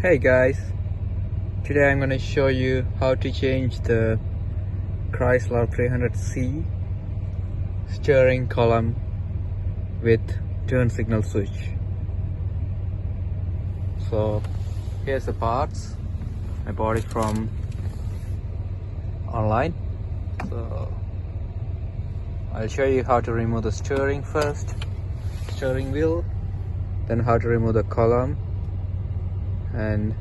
Hey guys, today I'm going to show you how to change the Chrysler 300C steering column with turn signal switch. So here's the parts. I bought it from online. So I'll show you how to remove the steering wheel, then how to remove the column and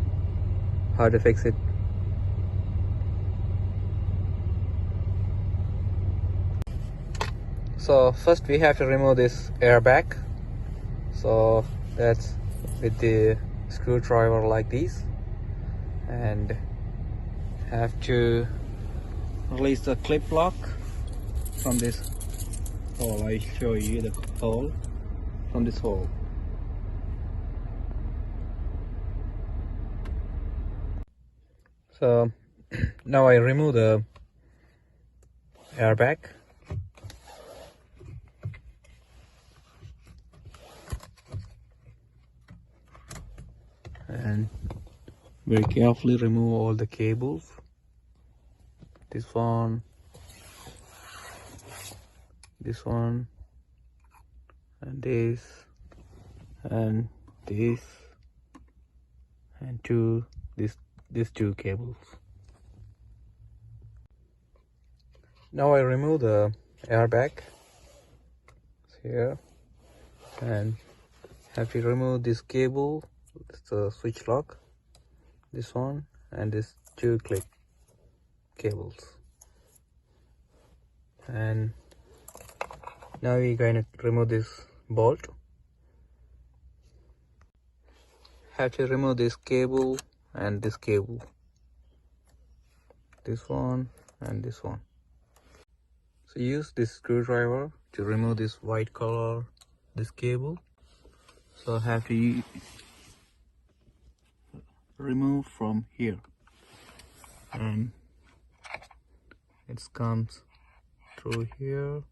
how to fix it. So first we have to remove this airbag. So that's with the screwdriver like this, and have to release the clip lock from this hole. I'll show you the hole from this hole. So now I remove the airbag. And very carefully remove all the cables. This one, and this, and this, and these two cables. Now I remove the airbag here, and have to remove this cable. It's the switch lock, this one, and these two clip cables. And now we're going to remove this bolt. Have to remove this cable and this cable, this one and this one. So use this screwdriver to remove this white color, this cable. So I have to remove from here, and it comes through here,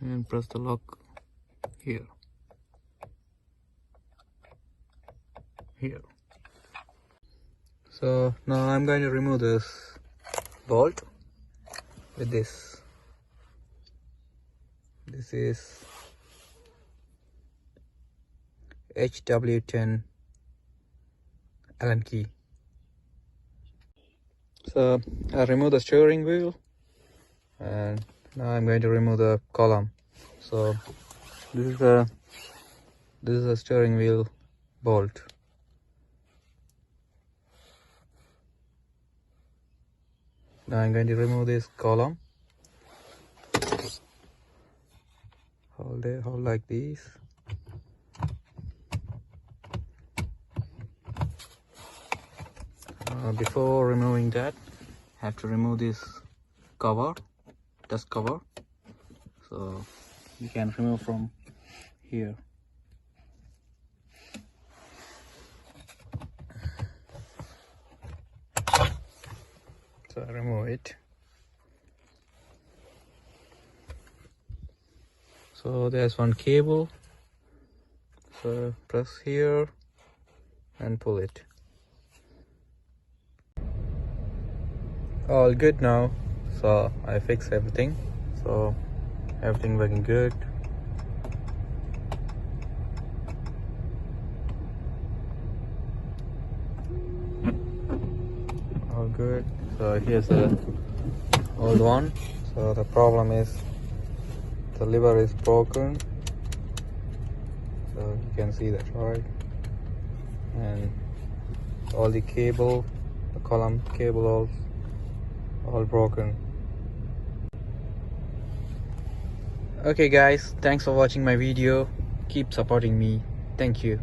and press the lock here. So now I'm going to remove this bolt with this. This is HW10 Allen key. So I remove the steering wheel, and now I'm going to remove the column. So this is a steering wheel bolt. Now I'm going to remove this column. Hold like this. Before removing that, have to remove this cover, dust cover. So you can remove from here. So I remove it. So there's one cable. So press here and pull it. All good now. So I fixed everything. So everything working good. All good. So here's the old one. So the problem is the lever is broken. So you can see that, right? And all the cable, the column cable all broken. Okay guys, thanks for watching my video. Keep supporting me. Thank you.